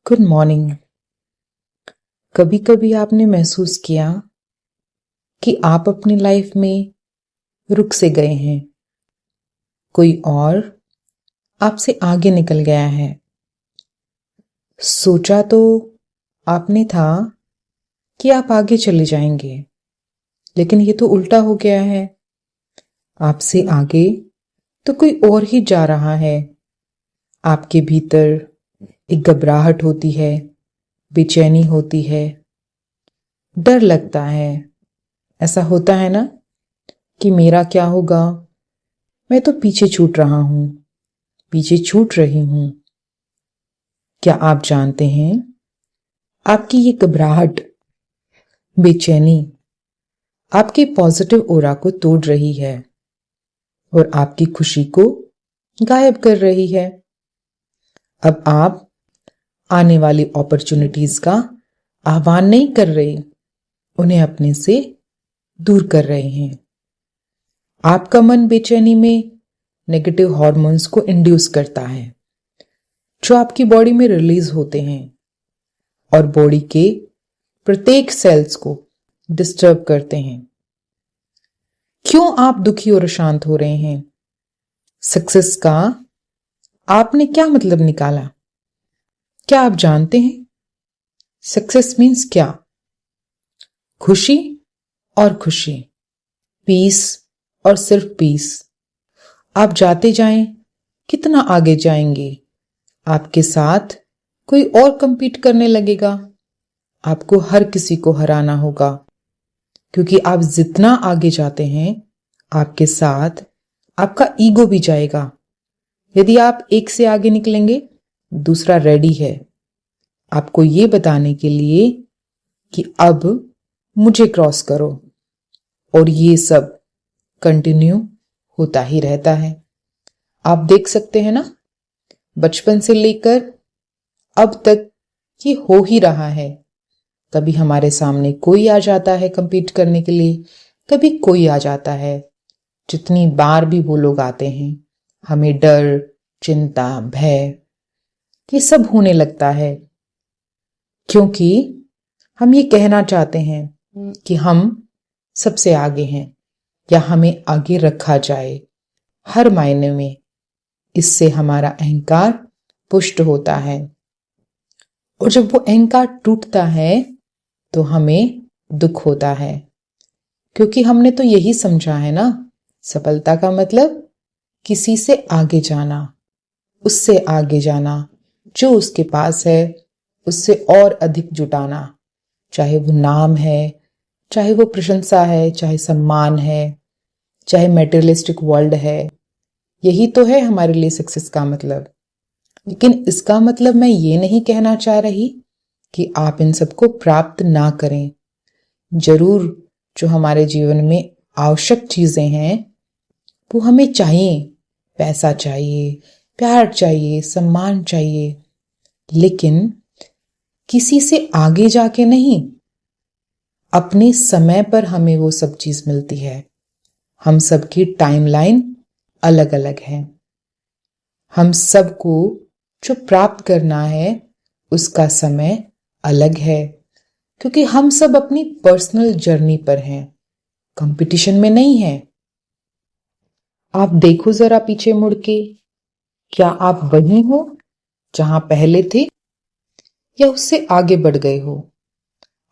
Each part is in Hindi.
Good morning. कभी कभी आपने महसूस किया कि आप अपनी लाइफ में रुक से गए हैं, कोई और आपसे आगे निकल गया है। सोचा तो आपने था कि आप आगे चले जाएंगे, लेकिन ये तो उल्टा हो गया है। आपसे आगे तो कोई और ही जा रहा है। आपके भीतर एक घबराहट होती है, बेचैनी होती है, डर लगता है। ऐसा होता है ना कि मेरा क्या होगा, मैं तो पीछे छूट रहा हूं, पीछे छूट रही हूं। क्या आप जानते हैं, आपकी ये घबराहट, बेचैनी आपके पॉजिटिव ऑरा को तोड़ रही है और आपकी खुशी को गायब कर रही है। अब आप आने वाली अपॉर्चुनिटीज का आह्वान नहीं कर रहे, उन्हें अपने से दूर कर रहे हैं। आपका मन बेचैनी में नेगेटिव हार्मोन्स को इंड्यूस करता है, जो आपकी बॉडी में रिलीज होते हैं और बॉडी के प्रत्येक सेल्स को डिस्टर्ब करते हैं। क्यों आप दुखी और अशांत हो रहे हैं? सक्सेस का आपने क्या मतलब निकाला? क्या आप जानते हैं सक्सेस मीन्स क्या? खुशी और खुशी, पीस और सिर्फ पीस। आप जाते जाएं, कितना आगे जाएंगे, आपके साथ कोई और कंपीट करने लगेगा। आपको हर किसी को हराना होगा, क्योंकि आप जितना आगे जाते हैं, आपके साथ आपका ईगो भी जाएगा। यदि आप एक से आगे निकलेंगे, दूसरा रेडी है आपको ये बताने के लिए कि अब मुझे क्रॉस करो। और ये सब कंटिन्यू होता ही रहता है। आप देख सकते हैं ना, बचपन से लेकर अब तक ये हो ही रहा है। कभी हमारे सामने कोई आ जाता है कंपीट करने के लिए, कभी कोई आ जाता है। जितनी बार भी वो लोग आते हैं, हमें डर, चिंता, भय ये सब होने लगता है, क्योंकि हम ये कहना चाहते हैं कि हम सबसे आगे हैं या हमें आगे रखा जाए हर मायने में। इससे हमारा अहंकार पुष्ट होता है और जब वो अहंकार टूटता है तो हमें दुख होता है, क्योंकि हमने तो यही समझा है ना, सफलता का मतलब किसी से आगे जाना, उससे आगे जाना, जो उसके पास है उससे और अधिक जुटाना। चाहे वो नाम है, चाहे वो प्रशंसा है, चाहे सम्मान है, चाहे मेटेरियलिस्टिक वर्ल्ड है। यही तो है हमारे लिए सक्सेस का मतलब। लेकिन इसका मतलब मैं ये नहीं कहना चाह रही कि आप इन सबको प्राप्त ना करें। जरूर जो हमारे जीवन में आवश्यक चीजें हैं वो हमें चाहिए। पैसा चाहिए, प्यार चाहिए, सम्मान चाहिए, लेकिन किसी से आगे जाके नहीं। अपने समय पर हमें वो सब चीज मिलती है। हम सबकी टाइमलाइन अलग अलग है। हम सबको जो प्राप्त करना है उसका समय अलग है, क्योंकि हम सब अपनी पर्सनल जर्नी पर हैं, कंपटीशन में नहीं है। आप देखो जरा पीछे मुड़ के, क्या आप वहीं हो जहां पहले थे या उससे आगे बढ़ गए हो?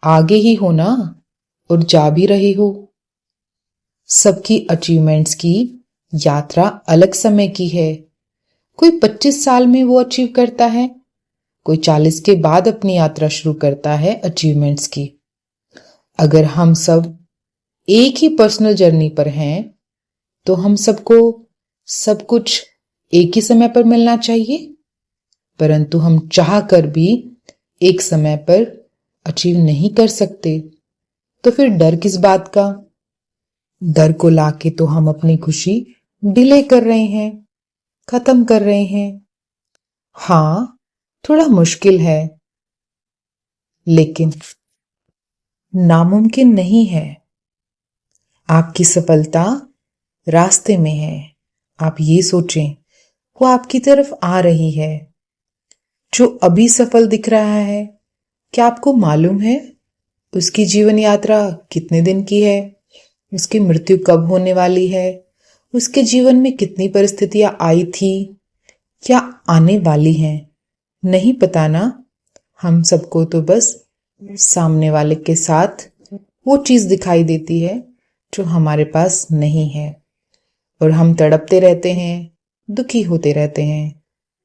आगे ही हो ना, और जा भी रहे हो। सबकी अचीवमेंट्स की यात्रा अलग समय की है। कोई 25 साल में वो अचीव करता है, कोई 40 के बाद अपनी यात्रा शुरू करता है अचीवमेंट्स की। अगर हम सब एक ही पर्सनल जर्नी पर हैं तो हम सबको सब कुछ एक ही समय पर मिलना चाहिए, परंतु हम चाह कर भी एक समय पर अचीव नहीं कर सकते। तो फिर डर किस बात का? डर को लाके तो हम अपनी खुशी डिले कर रहे हैं, खत्म कर रहे हैं। हाँ, थोड़ा मुश्किल है, लेकिन नामुमकिन नहीं है। आपकी सफलता रास्ते में है। आप ये सोचें, वो आपकी तरफ आ रही है। जो अभी सफल दिख रहा है, क्या आपको मालूम है उसकी जीवन यात्रा कितने दिन की है? उसकी मृत्यु कब होने वाली है? उसके जीवन में कितनी परिस्थितियां आई थी या आने वाली हैं? नहीं पता ना। हम सबको तो बस सामने वाले के साथ वो चीज दिखाई देती है जो हमारे पास नहीं है, और हम तड़पते रहते हैं, दुखी होते रहते हैं।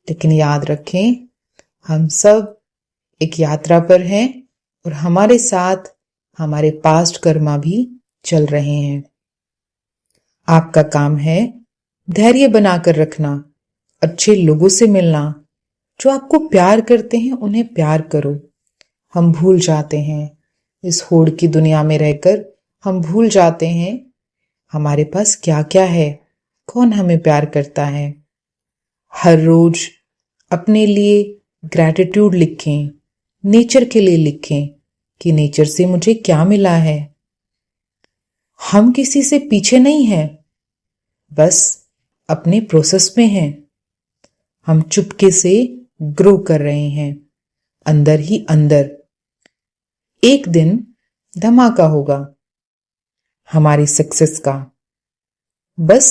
लेकिन याद रखें, हम सब एक यात्रा पर हैं और हमारे साथ हमारे पास्ट कर्मा भी चल रहे हैं। आपका काम है धैर्य बनाकर रखना, अच्छे लोगों से मिलना, जो आपको प्यार करते हैं उन्हें प्यार करो। हम भूल जाते हैं, इस होड़ की दुनिया में रहकर हम भूल जाते हैं हमारे पास क्या क्या है, कौन हमें प्यार करता है। हर रोज अपने लिए ग्रैटिट्यूड लिखें, नेचर के लिए लिखें कि नेचर से मुझे क्या मिला है। हम किसी से पीछे नहीं हैं, बस अपने प्रोसेस में हैं। हम चुपके से ग्रो कर रहे हैं, अंदर ही अंदर। एक दिन धमाका होगा हमारी सक्सेस का। बस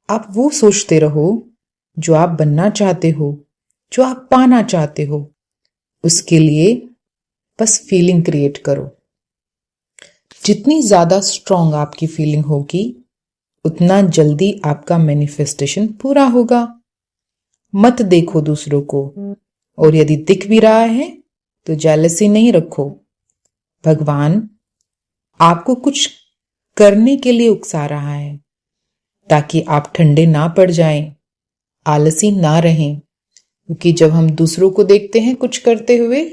आप वो सोचते रहो जो आप बनना चाहते हो, जो आप पाना चाहते हो। उसके लिए बस फीलिंग क्रिएट करो। जितनी ज्यादा स्ट्रांग आपकी फीलिंग होगी, उतना जल्दी आपका मैनिफेस्टेशन पूरा होगा। मत देखो दूसरों को, और यदि दिख भी रहा है तो जेलसी नहीं रखो। भगवान आपको कुछ करने के लिए उकसा रहा है, ताकि आप ठंडे ना पड़ जाएं, आलसी ना रहें। क्योंकि जब हम दूसरों को देखते हैं कुछ करते हुए,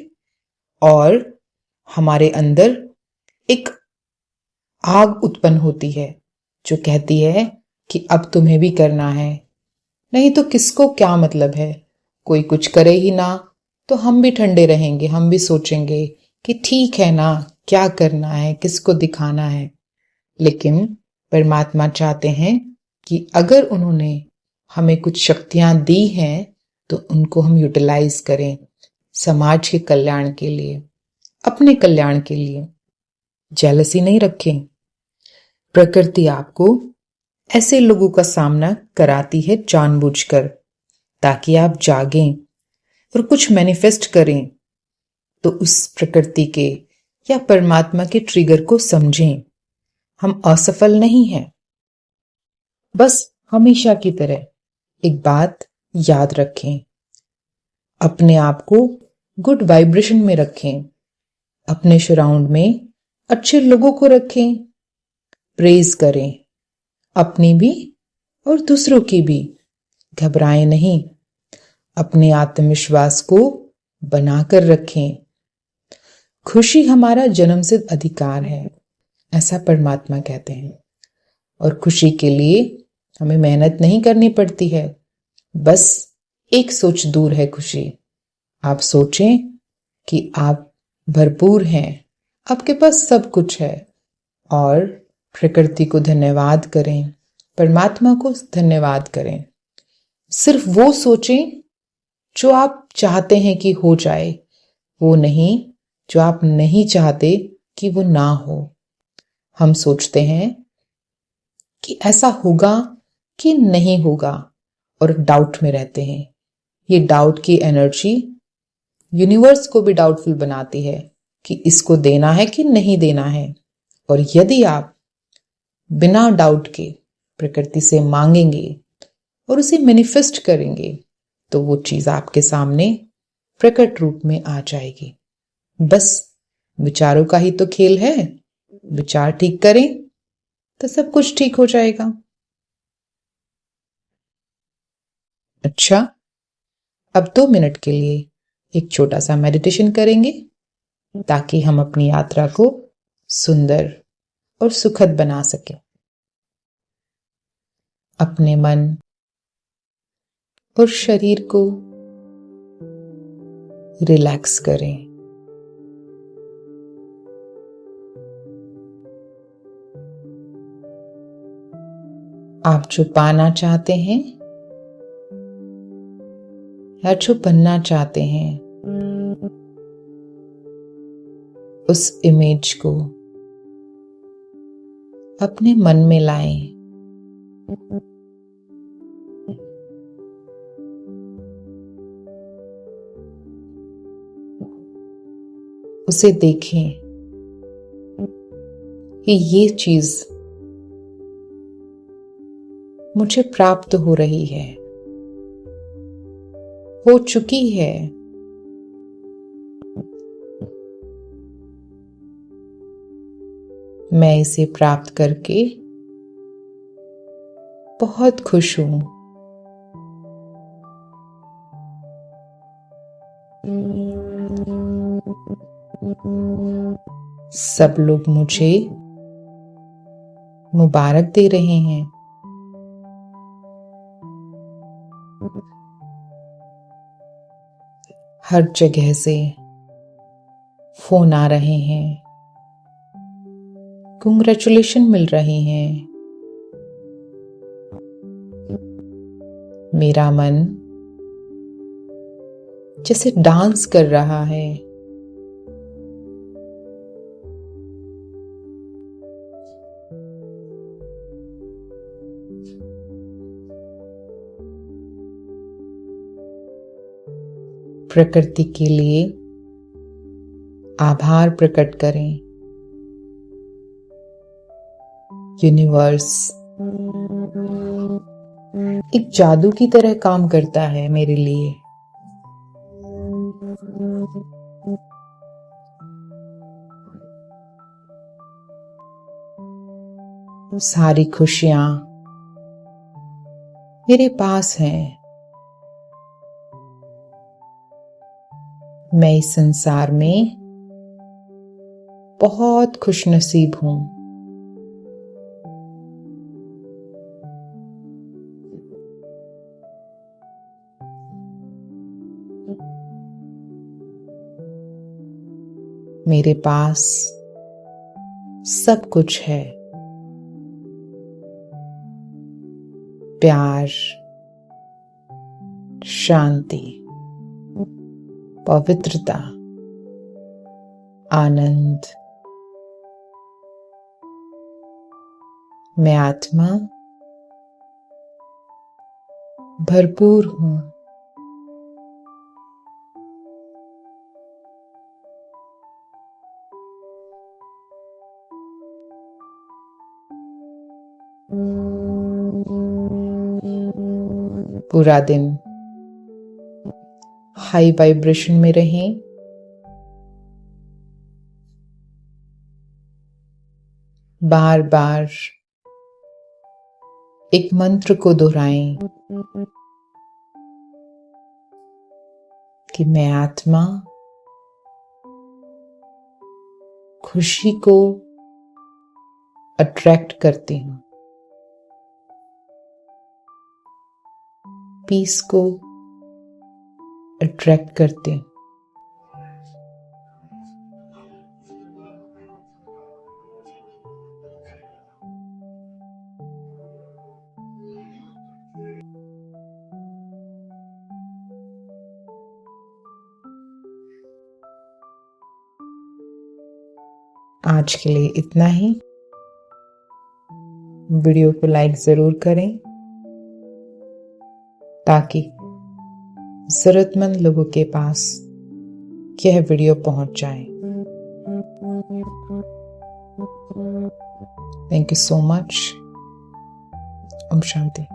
और हमारे अंदर एक आग उत्पन्न होती है जो कहती है कि अब तुम्हें भी करना है, नहीं तो किसको क्या मतलब है। कोई कुछ करे ही ना तो हम भी ठंडे रहेंगे, हम भी सोचेंगे कि ठीक है ना, क्या करना है, किसको दिखाना है। लेकिन परमात्मा चाहते हैं कि अगर उन्होंने हमें कुछ शक्तियां दी हैं तो उनको हम यूटिलाइज करें समाज के कल्याण के लिए, अपने कल्याण के लिए। जेलसी नहीं रखें। प्रकृति आपको ऐसे लोगों का सामना कराती है जानबूझकर, ताकि आप जागें और कुछ मैनिफेस्ट करें। तो उस प्रकृति के या परमात्मा के ट्रिगर को समझें। हम असफल नहीं हैं। बस हमेशा की तरह एक बात याद रखें, अपने आप को गुड वाइब्रेशन में रखें, अपने सराउंड में अच्छे लोगों को रखें, प्रेज करें, अपनी भी और दूसरों की भी। घबराएं नहीं, अपने आत्मविश्वास को बनाकर रखें। खुशी हमारा जन्मसिद्ध अधिकार है, ऐसा परमात्मा कहते हैं। और खुशी के लिए हमें मेहनत नहीं करनी पड़ती है, बस एक सोच दूर है खुशी। आप सोचें कि आप भरपूर हैं, आपके पास सब कुछ है, और प्रकृति को धन्यवाद करें, परमात्मा को धन्यवाद करें। सिर्फ वो सोचें जो आप चाहते हैं कि हो जाए, वो नहीं जो आप नहीं चाहते कि वो ना हो। हम सोचते हैं कि ऐसा होगा कि नहीं होगा, और डाउट में रहते हैं। ये डाउट की एनर्जी यूनिवर्स को भी डाउटफुल बनाती है कि इसको देना है कि नहीं देना है। और यदि आप बिना डाउट के प्रकृति से मांगेंगे और उसे मैनिफेस्ट करेंगे, तो वो चीज आपके सामने प्रकट रूप में आ जाएगी। बस विचारों का ही तो खेल है। विचार ठीक करें तो सब कुछ ठीक हो जाएगा। अच्छा, अब 2 मिनट के लिए एक छोटा सा मेडिटेशन करेंगे, ताकि हम अपनी यात्रा को सुंदर और सुखद बना सकें। अपने मन और शरीर को रिलैक्स करें। आप जो पाना चाहते हैं, या जो बनना चाहते हैं उस इमेज को अपने मन में लाएं। उसे देखें कि ये चीज मुझे प्राप्त हो रही है, हो चुकी है। मैं इसे प्राप्त करके बहुत खुश हूं। सब लोग मुझे मुबारक दे रहे हैं। हर जगह से फोन आ रहे हैं, कांग्रेचुलेशन मिल रहे हैं। मेरा मन जैसे डांस कर रहा है। प्रकृति के लिए आभार प्रकट करें। यूनिवर्स एक जादू की तरह काम करता है मेरे लिए। सारी खुशियां मेरे पास हैं। मैं इस संसार में बहुत खुशनसीब हूं। मेरे पास सब कुछ है। प्यार, शांति, पवित्रता, आनंद। मैं आत्मा भरपूर हूं। पूरा दिन हाई वाइब्रेशन में रहें। बार बार एक मंत्र को दोहराएं कि मैं आत्मा खुशी को अट्रैक्ट करती हूं, पीस को अट्रैक्ट करती हूं। आज के लिए इतना ही। वीडियो को लाइक जरूर करें ताकि जरूरतमंद लोगों के पास यह वीडियो पहुंच जाए। Thank you so much. ओम शांति।